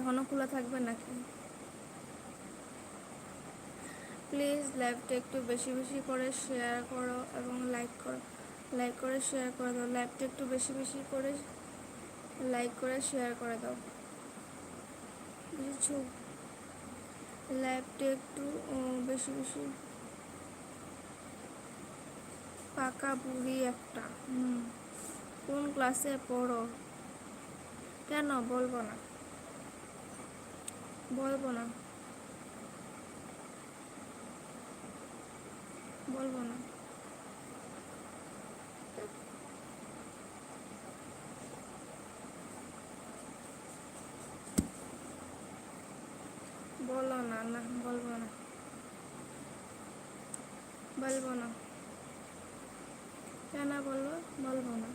এখনও খোলা থাকবে নাকি? প্লিজ লাইভটা একটু বেশি বেশি করে শেয়ার করো এবং লাইক করো, লাইক করে শেয়ার করে দাও। লাইভটা একটু বেশি বেশি করে লাইক করে শেয়ার করে দাও, বুঝেছো? লাইভটা একটু বেশি বেশি। পাকা বুড়ি একটা। কোন ক্লাসে পড়ো? কেন বলবো না, বলবো না, বলবো না। বলো না, না বলবো না, বলবো না। কেন বলবো? বলবো না।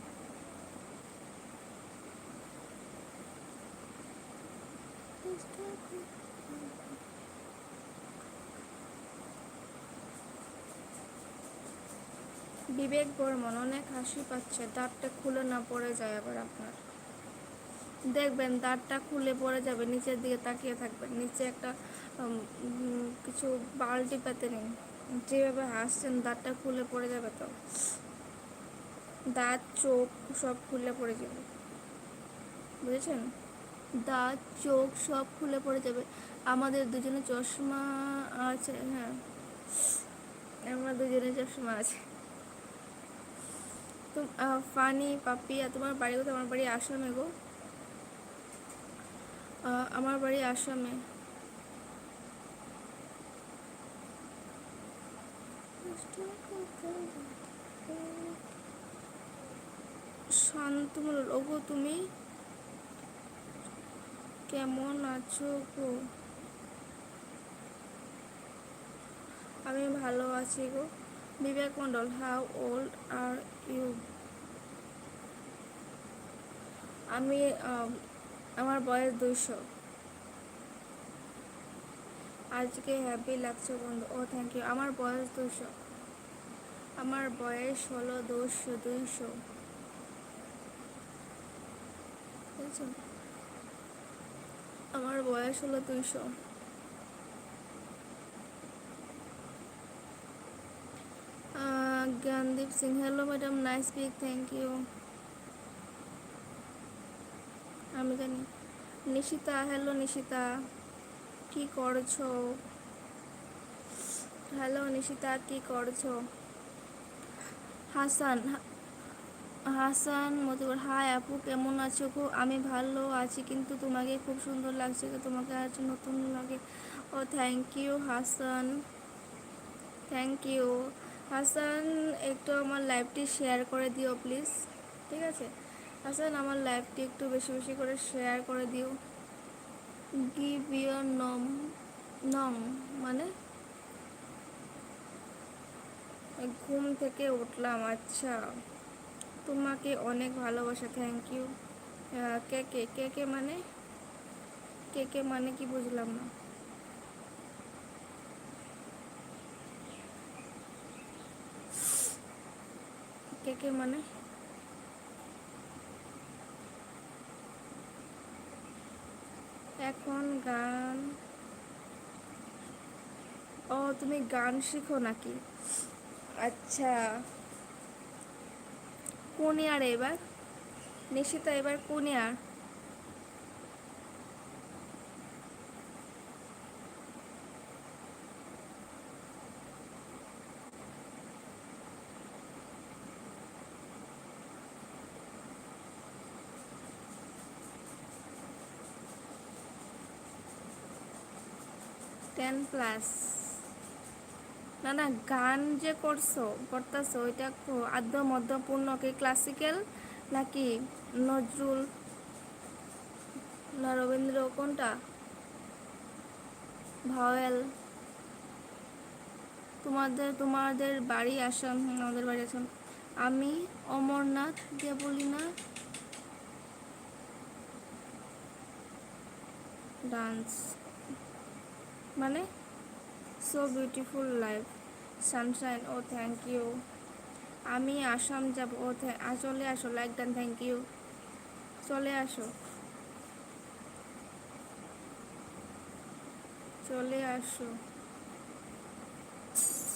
বিবেক বর্মন, অনেক হাসি পাচ্ছে, দাঁতটা খুলে না পড়ে যায় আবার আপনার। দেখবেন দাঁতটা খুলে পড়ে যাবে, নিচের দিকে তাকিয়ে থাকবেন, নিচে একটা কিছু বালতি পেতে নিন। যেভাবে হাসছেন দাঁতটা খুলে পড়ে যাবে তো, দাঁত চোখ সব খুলে পড়ে যাবে, বুঝেছেন? দাঁত চোখ সব খুলে পড়ে যাবে। আমাদের দুজনে চশমা আছে, হ্যাঁ আমার দুজনে চশমা আছে। তো ফানি পাপিয়া, তোমার বাড়ি কোথায়? আমার বাড়ি আসামে গো। আমার বাড়ি আসামে। শান্তমূলক। ওগো তুমি কেমন আছো গো? আমি ভালো আছি গো। বিবেক মণ্ডল, হাউ ওল্ড আর ইউ? আমি আমার বয়স 200। আজকে হ্যাপি লাগছে বন্ধু। ও থ্যাংক ইউ। আমার বয়স 200। আমার বয়স হলো 200। বুঝেছো? আমার বয়স হলো 200। Gyandeep Singh, hello madam, nice speak, thank you. আমি জানি। নিশিতা, হ্যালো নিশিতা, কি করছো? হ্যালো নিশিতা, কি করছো? হাসান, হাসান মতিপুর, হাই আপু, কেমন আছো গো? আমি ভালো আছি, কিন্তু তোমাকে খুব সুন্দর লাগছে, তোমাকে আজ নতুন লাগে। Oh thank you Hasan, thank you. Hasan, একটু আমার লাইভটি শেয়ার করে দিও প্লিজ, ঠিক আছে? হাসান, আমার লাইভটি একটু বেশি বেশি করে শেয়ার করে দিও। গিভ ইউর নম, নং মানে ঘুম থেকে উঠলাম, আচ্ছা। তোমাকে অনেক ভালোবাসা, থ্যাংক ইউ। কে কে কে কে মানে, কে কে মানে কি বুঝলাম না। কে কে মানে? এখন গান? ও তুমি গান শিখো নাকি? আচ্ছা, কোন ইয়ারে এবার? নিশিতা এবার কোন ইয়ার? Ten plus? না না, গান যে করতেছো ওইটা আদ্য মধ্য পূর্ণ কি ক্লাসিক্যাল নাকি নজরুল না রবীন্দ্র, কোনটা? ভাওয়েল? তোমাদের তোমাদের বাড়ি আসাম? আমাদের বাড়ি আসাম। আমি অমরনাথ দিয়ে বলি না, ডান্স মানে so beautiful life sunshine, oh thank you. আমি আসাম যাব, ও চলে আসো, লাইক ডান, থ্যাংক ইউ। চলে আসো। চলে আসো।